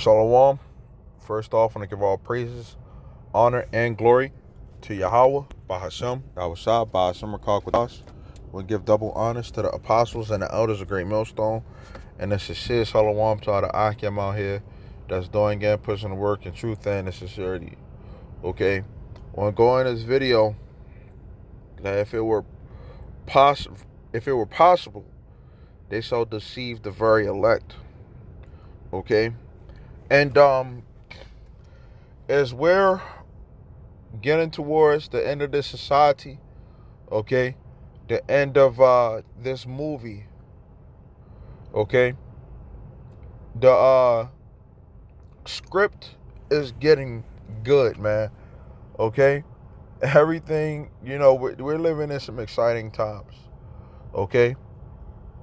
Shalom. First off, I want to give all praises, honor, and glory to Yahweh, ahchyam, Yahweh, by us. We give double honors to the apostles and the elders of Great Millstone. And this is Sid Shalom to all the ahchyam out here that's doing and pushing the work in truth and in sincerity. Okay? I want to go in this video that if it were possible, they shall deceive the very elect. Okay? And as we're getting towards the end of this society, okay, the end of this movie, okay, the script is getting good, man. Okay, everything, we're living in some exciting times. Okay,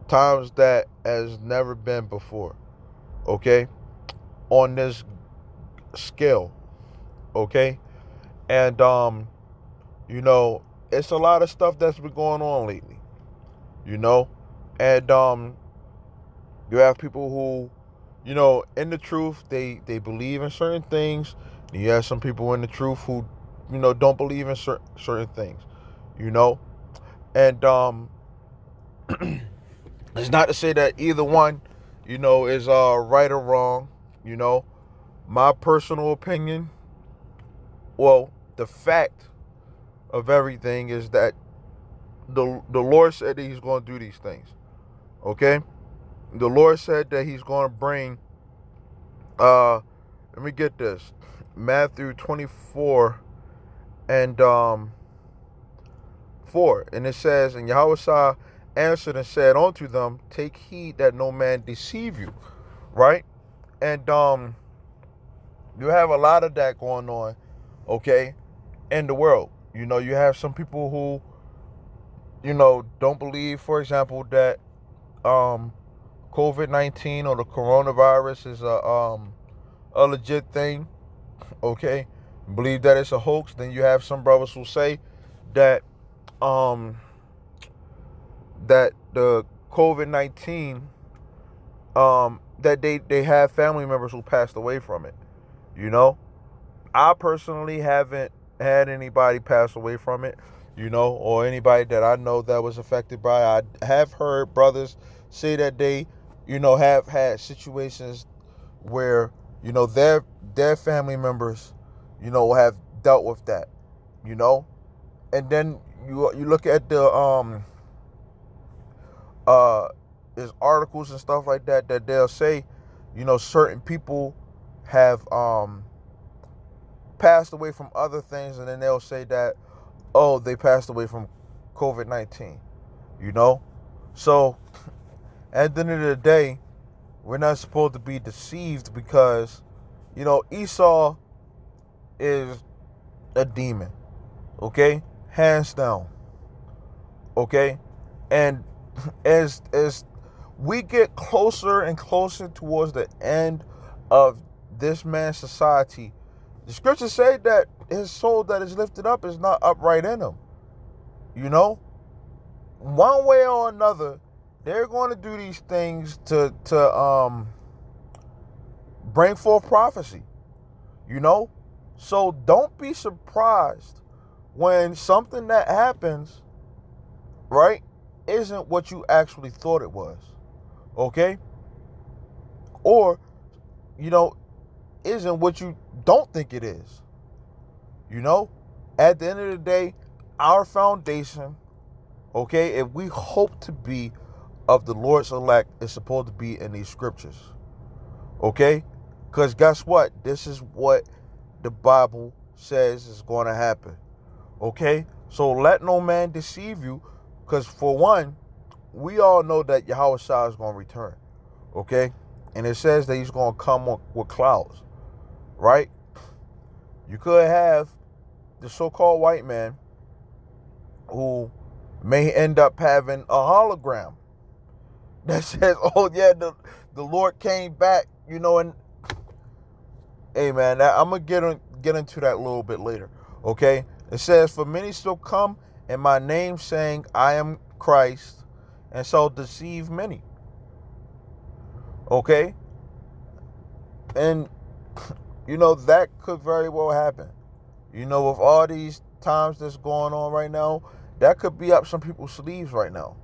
times that has never been before. Okay, on this scale. Okay, and it's a lot of stuff that's been going on lately. And you have people who, in the truth, they believe in certain things. And you have some people in the truth who, don't believe in certain things. And it's not to say that either one, is right or wrong. My personal opinion, well, the fact of everything is that the Lord said that He's going to do these things. Okay, the Lord said that He's going to bring. Let me get this. Matthew 24 and 4, and it says, "And Yahweh answered and said unto them, Take heed that no man deceive you." Right, and you have a lot of that going on. Okay, in the world, you have some people who, don't believe, for example, that COVID-19 or the coronavirus is a legit thing. Okay, believe that it's a hoax. Then you have some brothers who say that that the COVID-19 that they have family members who passed away from it. I personally haven't had anybody pass away from it, or anybody that I know that was affected by it. I have heard brothers say that they, have had situations where, their family members, have dealt with that, and then you look at the there's articles and stuff like that they'll say, certain people have passed away from other things, and then they'll say that, oh, they passed away from COVID-19. So at the end of the day, we're not supposed to be deceived because, Esau is a demon. Okay, hands down. Okay, and as we get closer and closer towards the end of this man's society, the scriptures say that his soul that is lifted up is not upright in him. One way or another, they're going to do these things to bring forth prophecy. So don't be surprised when something that happens, right, isn't what you actually thought it was. Okay? Or, isn't what you don't think it is. At the end of the day, our foundation, okay, if we hope to be of the Lord's elect, is supposed to be in these scriptures. Okay? Because guess what? This is what the Bible says is going to happen. Okay? So let no man deceive you, because for one, we all know that Yahweh is going to return. Okay? And it says that He's going to come with clouds. Right? You could have the so-called white man who may end up having a hologram that says, oh yeah, the Lord came back, and hey man, I'm going to get into that a little bit later. Okay? It says, for many shall come in my name saying, I am Christ, and shall deceive many. Okay? And, that could very well happen. With all these times that's going on right now, that could be up some people's sleeves right now.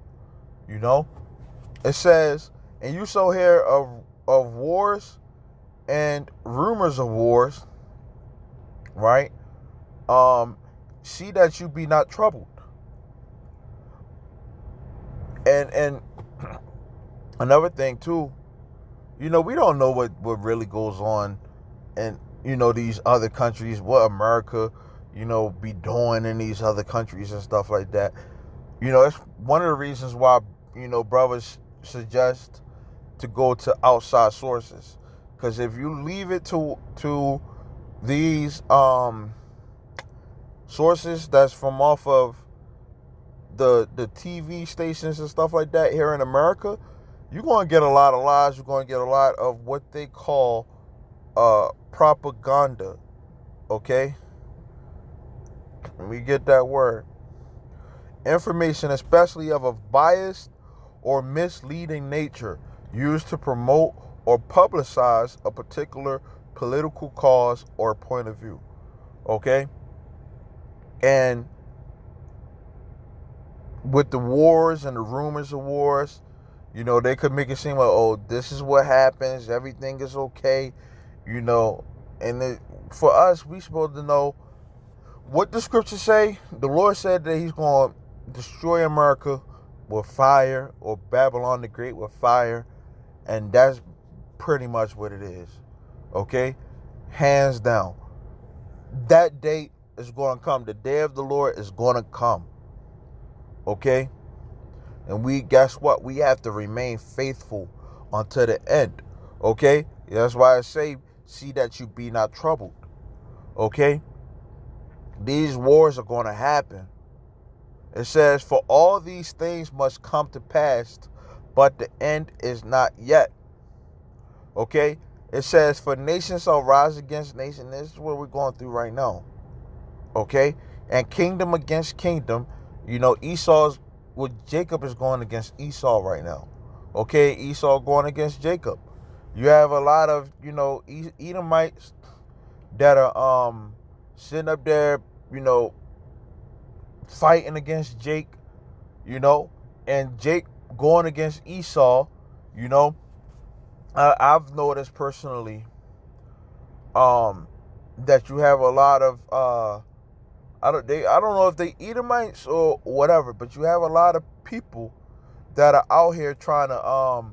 It says, and you shall hear of wars and rumors of wars, right? See that you be not troubled. And another thing too, we don't know what really goes on in, these other countries, what America, be doing in these other countries and stuff like that. It's one of the reasons why, brothers suggest to go to outside sources. Because if you leave it to these sources that's from off of the TV stations and stuff like that here in America, you're going to get a lot of lies. You're going to get a lot of what they call propaganda. Okay? Let me get that word. Information, especially of a biased or misleading nature, used to promote or publicize a particular political cause or point of view. Okay? And with the wars and the rumors of wars, they could make it seem like, oh, this is what happens, everything is okay, and for us, we supposed to know what the scriptures say. The Lord said that he's going to destroy America with fire, or Babylon the Great with fire, and that's pretty much what it is. Okay? Hands down. That day is going to come. The day of the Lord is going to come. Okay? And guess what? We have to remain faithful until the end. Okay? That's why I say, see that you be not troubled. Okay? These wars are going to happen. It says, for all these things must come to pass, but the end is not yet. Okay? It says, for nations shall rise against nation. This is what we're going through right now. Okay? And kingdom against kingdom. Jacob is going against Esau right now. Okay? Esau going against Jacob. You have a lot of, Edomites that are sitting up there, fighting against Jake, and Jake going against Esau. I've noticed personally that you have a lot of I don't know if they Edomites or whatever, but you have a lot of people that are out here trying to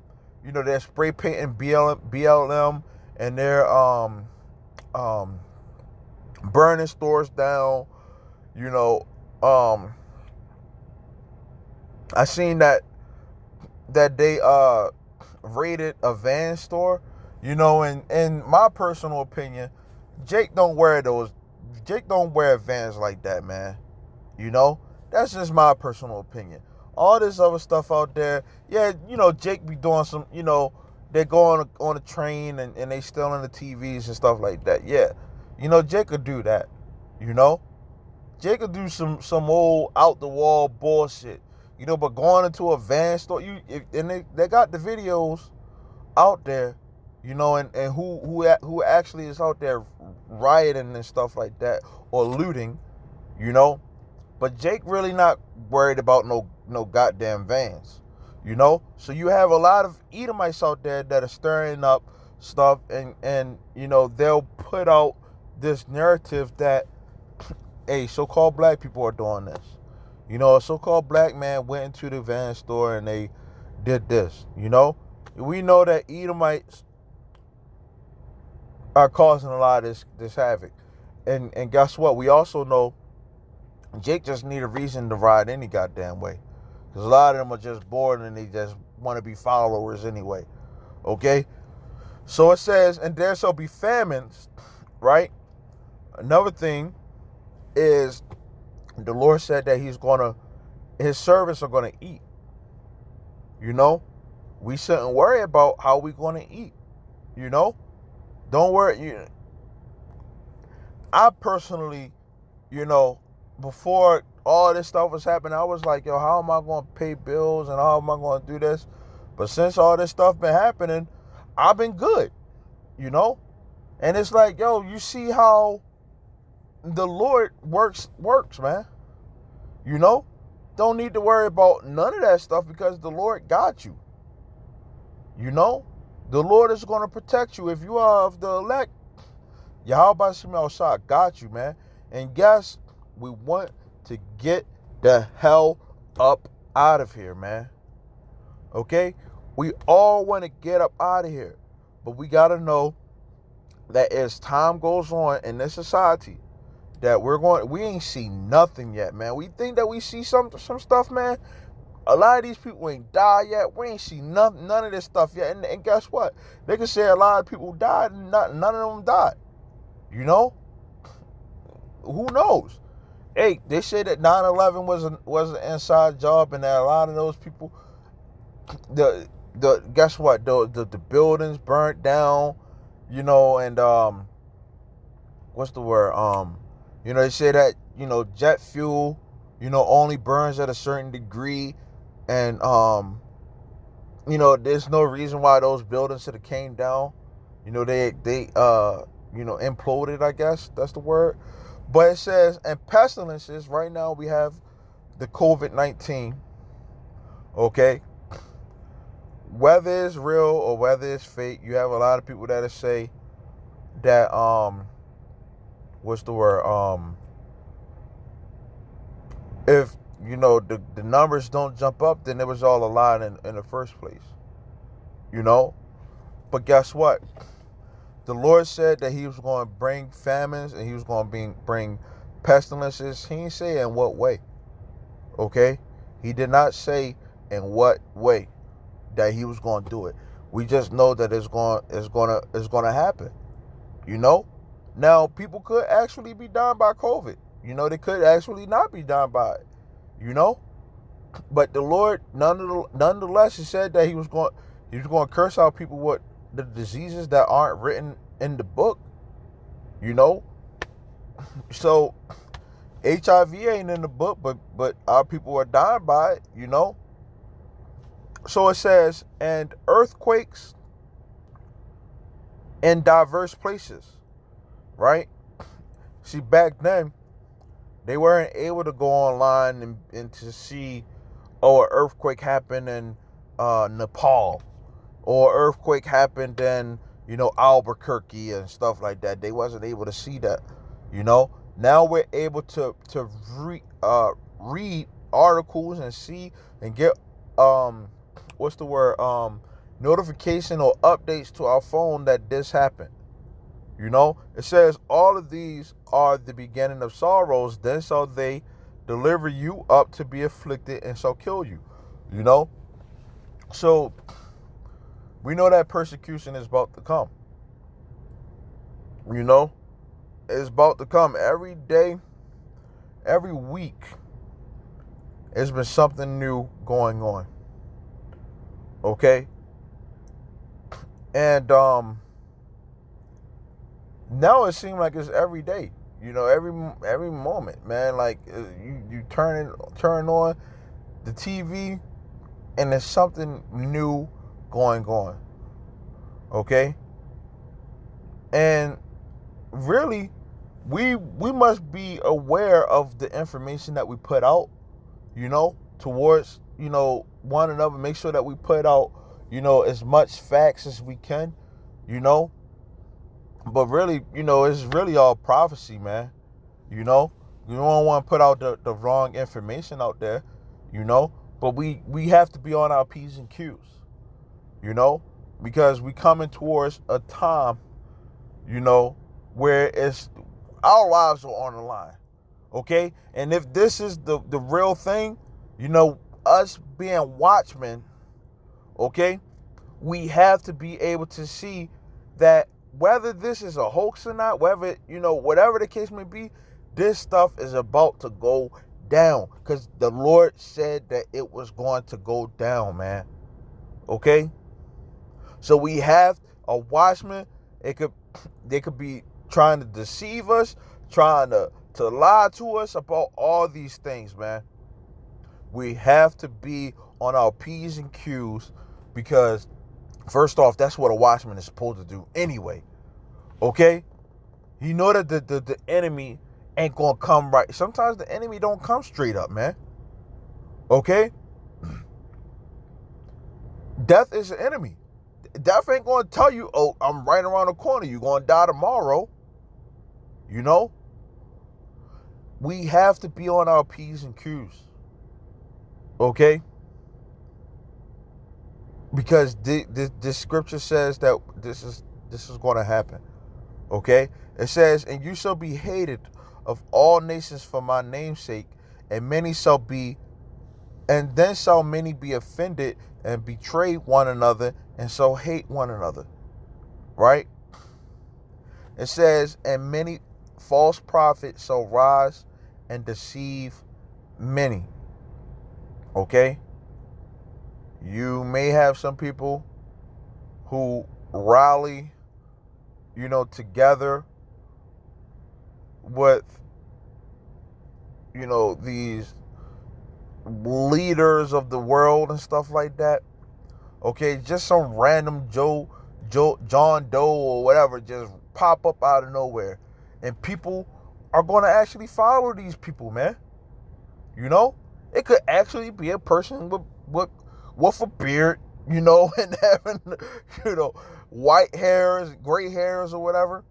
they're spray painting BLM, and they're burning stores down. I seen that they raided a van store, and in my personal opinion, Jake don't wear Vans like that, man. That's just my personal opinion. All this other stuff out there, yeah, Jake be doing some, they go on a train and they stealing the TVs and stuff like that. Yeah, Jake could do that. Jake could do some old out the wall bullshit. But going into a van store, they got the videos out there, and who actually is out there rioting and stuff like that, or looting, But Jake really not worried about no goddamn vans, So you have a lot of Edomites out there that are stirring up stuff, and they'll put out this narrative that, hey, so-called black people are doing this. A so-called black man went into the van store and they did this. We know that Edomites are causing a lot of this havoc. And guess what? We also know Jake just need a reason to ride any goddamn way. Because a lot of them are just bored and they just want to be followers anyway. Okay? So it says, and there shall be famines, right? Another thing is, the Lord said that his servants are going to eat. We shouldn't worry about how we're going to eat. Don't worry. I personally, before all this stuff was happening, I was like, yo, how am I going to pay bills and how am I going to do this? But since all this stuff been happening, I've been good. And it's like, yo, you see how the Lord works, man. You know? Don't need to worry about none of that stuff because the Lord got you. You know? The Lord is going to protect you. If you are of the elect, Yahweh Shemel Shah got you, man. And guess, we want to get the hell up out of here, man. Okay? We all want to get up out of here. But we got to know that as time goes on in this society, that we ain't see nothing yet, man. We think that we see some stuff, man. A lot of these people ain't died yet. We ain't see none of this stuff yet. And guess what? They can say a lot of people died and none of them died. You know? Who knows? Hey, they say that 9/11 was an inside job, and that a lot of those people, the guess what? The buildings burnt down, you know, and what's the word? You know, they say that, you know, jet fuel, you know, only burns at a certain degree, and you know, there's no reason why those buildings should have came down. You know, they you know, imploded, I guess that's the word. But it says, and pestilences, right now we have the COVID-19, okay? Whether it's real or whether it's fake, you have a lot of people that say that, what's the word? If, you know, the numbers don't jump up, then it was all a lie in the first place, you know? But guess what? The Lord said that he was going to bring famines and he was going to bring pestilences. He didn't say in what way, okay? He did not say in what way that he was going to do it. We just know that it's going to happen, you know? Now, people could actually be dying by COVID. You know, they could actually not be dying by it, you know? But the Lord, nonetheless, he said that he was going to curse out people with the diseases that aren't written in the book, you know. So HIV ain't in the book, but our people are dying by it, you know. So it says, and earthquakes in diverse places, right? See, back then they weren't able to go online and to see, oh, an earthquake happened in Nepal, or earthquake happened in, you know, Albuquerque and stuff like that. They wasn't able to see that, you know. Now we're able to read articles and see and get what's the word, notification or updates to our phone that this happened. You know, it says all of these are the beginning of sorrows, then shall they deliver you up to be afflicted and shall kill you. You know, so we know that persecution is about to come. You know, it's about to come every day, every week. There's been something new going on. Okay? And now it seems like it's every day. You know, every moment, man. Like you turn on the TV, and there's something new going on. Okay? And really, we must be aware of the information that we put out, you know, towards, you know, one another. Make sure that we put out, you know, as much facts as we can, you know. But really, you know, it's really all prophecy, man. You know, you don't want to put out the wrong information out there, you know. But we have to be on our P's and Q's, you know, because we coming towards a time, you know, where it's our lives are on the line, okay? And if this is the real thing, you know, us being watchmen, okay, we have to be able to see that whether this is a hoax or not, whether, you know, whatever the case may be, this stuff is about to go down because the Lord said that it was going to go down, man. Okay? So we have a watchman. They could be trying to deceive us, trying to lie to us about all these things, man. We have to be on our P's and Q's because, first off, that's what a watchman is supposed to do anyway. Okay? You know that the enemy ain't gonna come right. Sometimes the enemy don't come straight up, man. Okay? Death is an enemy. Death ain't gonna tell you, oh, I'm right around the corner. You're gonna die tomorrow. You know? We have to be on our P's and Q's. Okay? Because this scripture says that this is going to happen. Okay? It says, and you shall be hated of all nations for my name's sake, and then shall many be offended and betray one another, and so hate one another. Right? It says, and many false prophets shall rise and deceive many. Okay? You may have some people who rally, together with, these leaders of the world and stuff like that. Okay, just some random John Doe or whatever just pop up out of nowhere. And people are going to actually follow these people, man. It could actually be a person with a beard, and having, white hairs, gray hairs or whatever,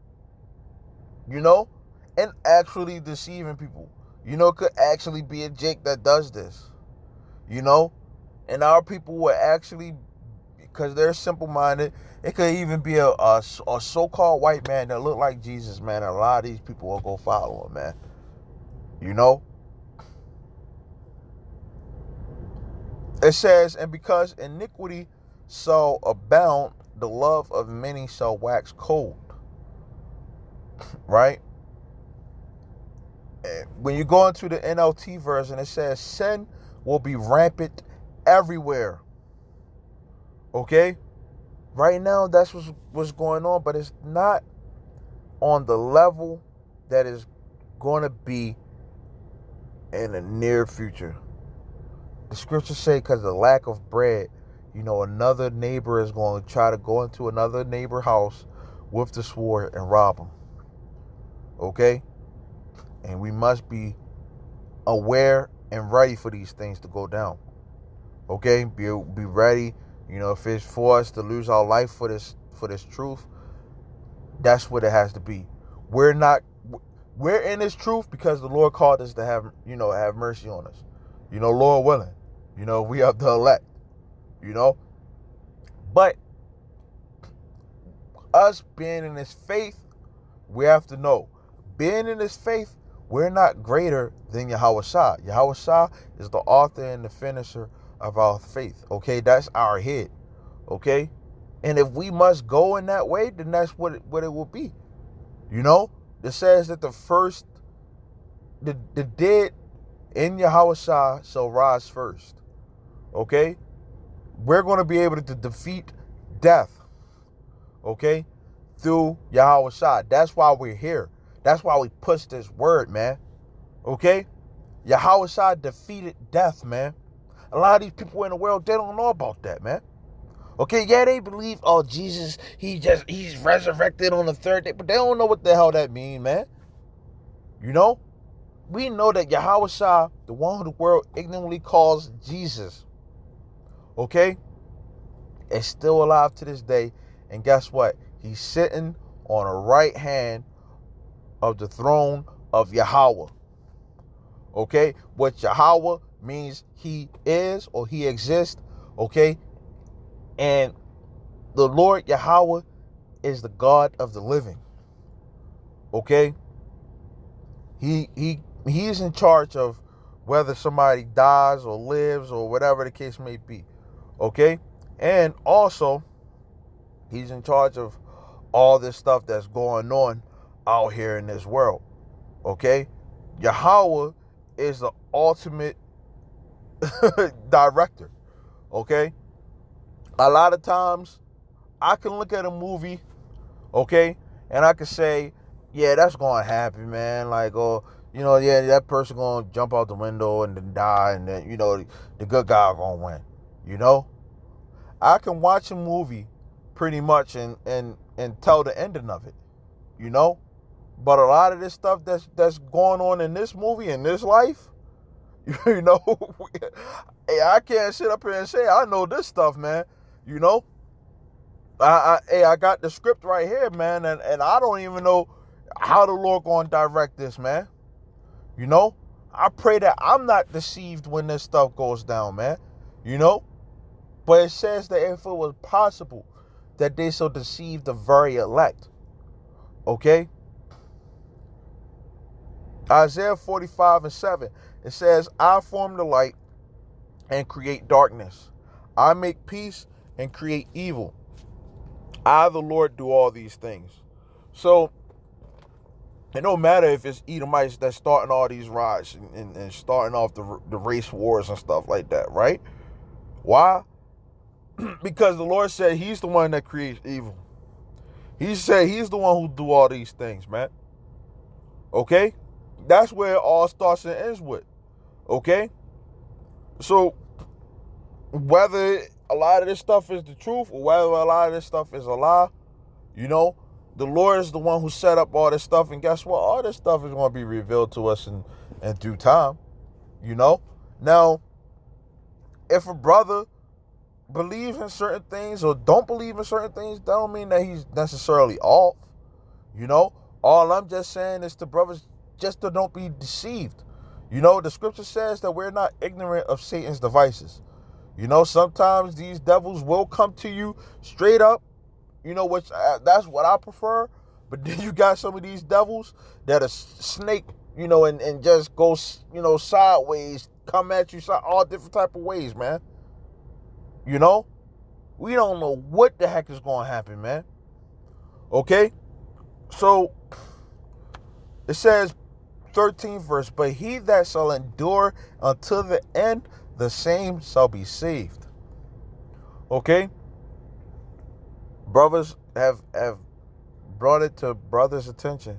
and actually deceiving people. It could actually be a Jake that does this, and our people will actually, because they're simple-minded, it could even be a so-called white man that look like Jesus, man, and a lot of these people will go follow him, man, It says, and because iniquity shall abound, the love of many shall wax cold. Right? When you go into the NLT version, it says sin will be rampant everywhere. Okay? Right now, that's what's going on, but it's not on the level that is going to be in the near future. The scriptures say because of the lack of bread, another neighbor is going to try to go into another neighbor's house with the sword and rob them. Okay? And we must be aware and ready for these things to go down. Okay? Be ready. If it's for us to lose our life for this truth, that's what it has to be. We're in this truth because the Lord called us to have mercy on us. Lord willing. We are the elect. But us being in this faith, we have to know, being in this faith, we're not greater than Yahweh Shah. Yahweh Shah is the author and the finisher of our faith. Okay, that's our head. Okay, and if we must go in that way, then that's what it will be. It says that the dead in Yahweh Shah shall rise first. Okay, we're going to be able to defeat death. Okay, through Yahweh Shah. That's why we're here. That's why we push this word, man. Okay? Yahweh Shah defeated death, man. A lot of these people in the world, they don't know about that, man. Okay, yeah, they believe, oh, Jesus, he's resurrected on the third day, but they don't know what the hell that means, man. We know that Yahweh Shah, the one who the world ignorantly calls Jesus, okay, is still alive to this day. And guess what? He's sitting on the right hand of the throne of Yahweh. Okay? What Yahweh means he is or he exists. Okay? And the Lord Yahweh is the God of the living. Okay? He is in charge of whether somebody dies or lives or whatever the case may be. Okay? And also, he's in charge of all this stuff that's going on out here in this world. Okay? Yahweh is the ultimate director. Okay? A lot of times, I can look at a movie, okay, and I can say, yeah, that's going to happen, man. Like, oh, yeah, that person going to jump out the window and then die, and then, the good guy going to win. I can watch a movie pretty much and tell the ending of it. you know. But a lot of this stuff that's going on in this movie, in this life, you know, hey, I can't sit up here and say I know this stuff, man. You know, I got the script right here, man, and I don't even know how the Lord gonna direct this, man. You know, I pray that I'm not deceived when this stuff goes down, man. You know, but it says that if it was possible, that they shall deceive the very elect. Okay, Isaiah 45:7. It says, "I form the light and create darkness. I make peace and create evil. I, the Lord, do all these things." So it don't matter if it's Edomites that's starting all these riots and starting off the race wars and stuff like that, right? Why? Because the Lord said he's the one that creates evil. He said he's the one who do all these things, man. Okay? That's where it all starts and ends with. Okay? So whether a lot of this stuff is the truth or whether a lot of this stuff is a lie, you know, the Lord is the one who set up all this stuff, and guess what? All this stuff is going to be revealed to us in due time, you know? Now, if a brother believes in certain things or don't believe in certain things, that don't mean that he's necessarily off, you know? All I'm just saying is to brothers just to don't be deceived. You know, the scripture says that we're not ignorant of Satan's devices. You know, sometimes these devils will come to you straight up, you know, which that's what I prefer. But then you got some of these devils that are snake, you know, and just go, you know, sideways, come at you all different type of ways, man. You know, we don't know what the heck is going to happen, man. Okay, so it says 13th verse, "But he that shall endure until the end, the same shall be saved." Okay, brothers have brought it to brothers' attention.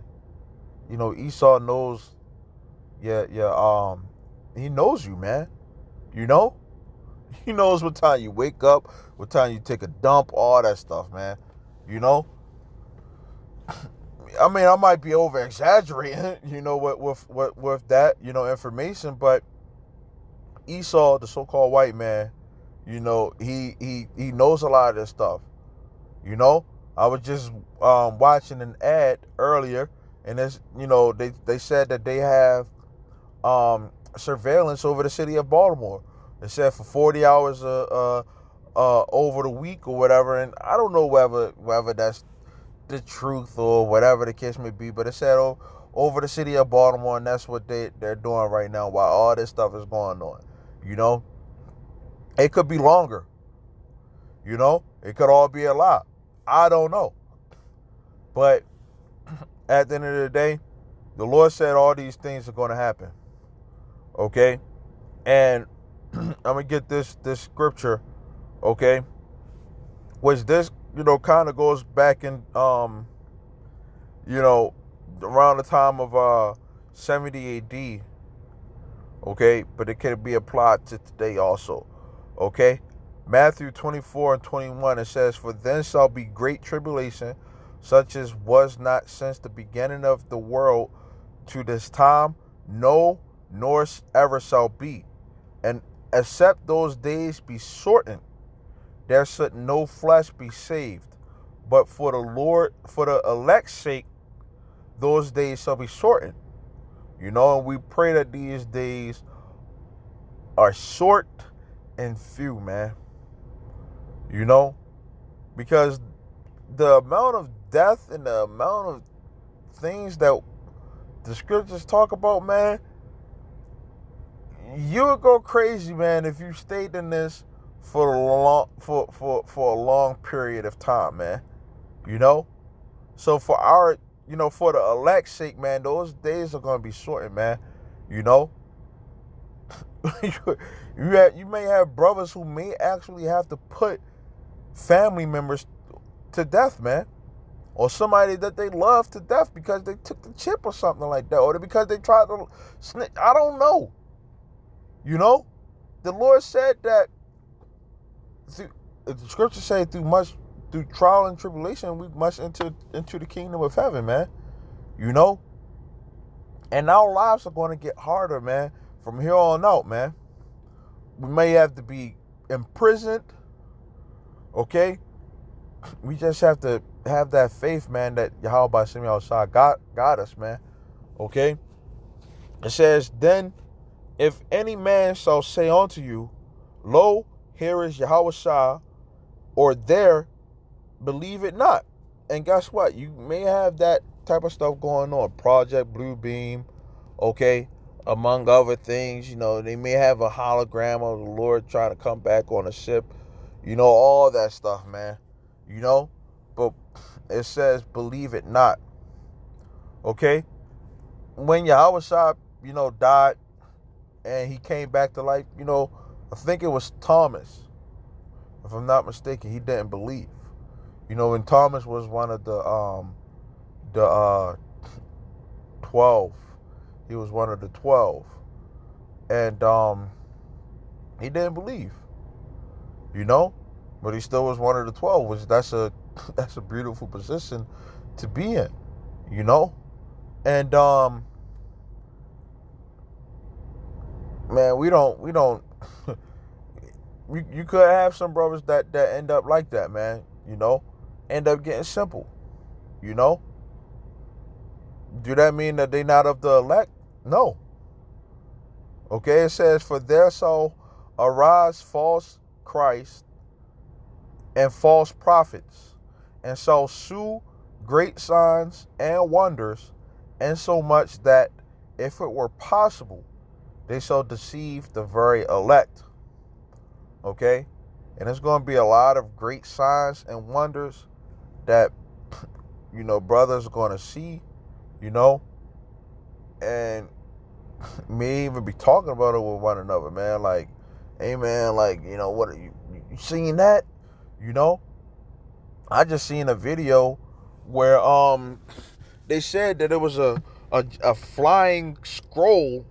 You know, Esau knows, he knows you, man. You know, he knows what time you wake up, what time you take a dump, all that stuff, man. You know, I mean, I might be over exaggerating, you know, with that, you know, information, but Esau, the so-called white man, you know, he knows a lot of this stuff. You know, I was just watching an ad earlier, and it's, you know, they said that they have surveillance over the city of Baltimore. They said for 40 hours over the week or whatever, and I don't know whether that's the truth or whatever the case may be, but it said over the city of Baltimore, and that's what they're doing right now while all this stuff is going on. You know, it could be longer. You know, it could all be a lie. I don't know. But at the end of the day, the Lord said all these things are going to happen. Okay? And I'm going to get this scripture, okay? Which this, you know, kind of goes back in, you know, around the time of 70 AD. Okay? But it can be applied to today also. Okay? Matthew 24:21, it says, "For then shall be great tribulation, such as was not since the beginning of the world to this time, no, nor ever shall be. And except those days be shortened, there should no flesh be saved. But for the elect's sake, those days shall be shortened." You know, and we pray that these days are short and few, man. You know, because the amount of death and the amount of things that the scriptures talk about, man, you would go crazy, man, if you stayed in this for a long period of time, man. You know, so for our, you know, for the elect's sake, man, those days are going to be shortened, man. You know, you may have brothers who may actually have to put family members to death, man, or somebody that they love to death because they took the chip or something like that, or because they tried to snitch. I don't know. You know, the Lord said that the scripture say through much through trial and tribulation, we must enter into the kingdom of heaven, man. You know? And our lives are going to get harder, man, from here on out, man. We may have to be imprisoned, okay? We just have to have that faith, man, that Yahweh by Shem outside got us, man. Okay? It says, then if any man shall say unto you, lo, here is Yahweh Shah, or there, believe it not. And guess what? You may have that type of stuff going on. Project Blue Beam, okay? Among other things, they may have a hologram of the Lord trying to come back on a ship. All that stuff, man. But it says, believe it not. Okay? When Yahweh Shah, died and he came back to life, I think it was Thomas. If I'm not mistaken, he didn't believe. And Thomas was one of the 12. He was one of the 12. And he didn't believe. But he still was one of the 12, which that's a beautiful position to be in, And man, we don't you could have some brothers that end up like that, man, end up getting simple, Do that mean that they not of the elect? No. Okay, it says, for there shall arise false Christ and false prophets, and shall shew great signs and wonders, insomuch that if it were possible, they shall deceive the very elect. Okay? And there's going to be a lot of great signs and wonders that, brothers are going to see, and may even be talking about it with one another, man. Like, hey, man, like, what are you seeing that? I just seen a video where they said that it was a flying scroll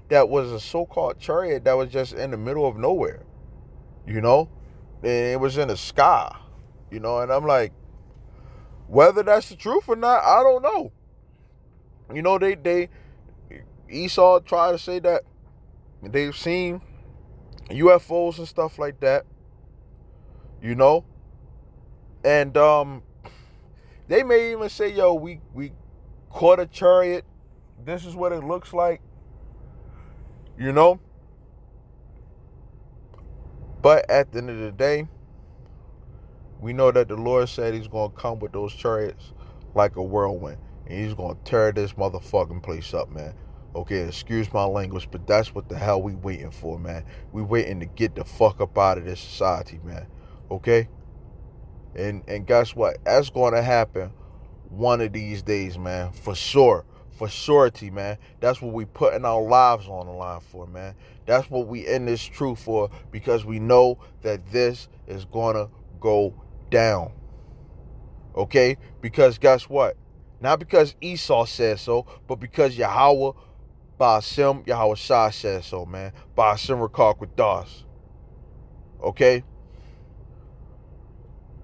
that was a so-called chariot that was just in the middle of nowhere, and it was in the sky, and I'm like, whether that's the truth or not, I don't know. They Esau tried to say that they've seen UFOs and stuff like that, and they may even say, yo, we caught a chariot, this is what it looks like, but at the end of the day, we know that the Lord said he's going to come with those chariots like a whirlwind, and he's going to tear this motherfucking place up, man. Okay, excuse my language, but that's what the hell we waiting for, man. We waiting to get the fuck up out of this society, man. Okay? And guess what? That's going to happen one of these days, man. For sure. For surety, man. That's what we putting our lives on the line for, man. That's what we in this truth for, because we know that this is going to go down. Okay? Because guess what? Not because Esau said so, but because Yahweh Ba'ashem Yahweh Shah says so, man. Ba'ashem Rakak with Das. Okay?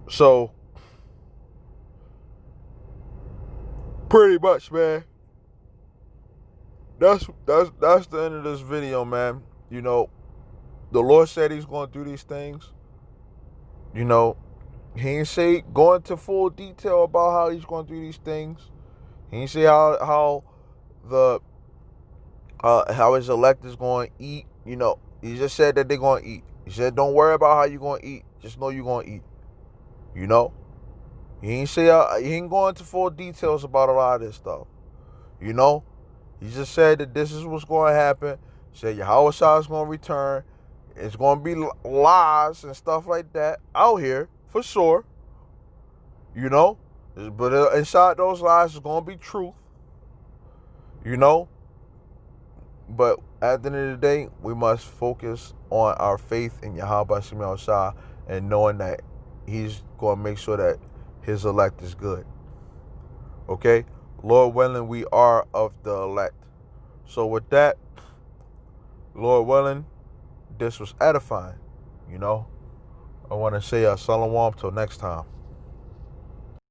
So, pretty much, man. That's the end of this video, man. The Lord said he's going to do these things. He ain't say go into full detail about how he's going to do these things. He ain't say how his elect is going to eat. He just said that they're going to eat. He said, don't worry about how you're going to eat. Just know you're going to eat. He ain't say he ain't going into full details about a lot of this stuff. He just said that this is what's going to happen. He said Yahweh Shah is going to return. It's going to be lies and stuff like that out here for sure. But inside those lies is going to be truth. But at the end of the day, we must focus on our faith in Yahweh Shemel Shah and knowing that he's going to make sure that his elect is good. Okay? Lord willing, we are of the elect. So with that, Lord willing, this was edifying, I want to say shalom till next time.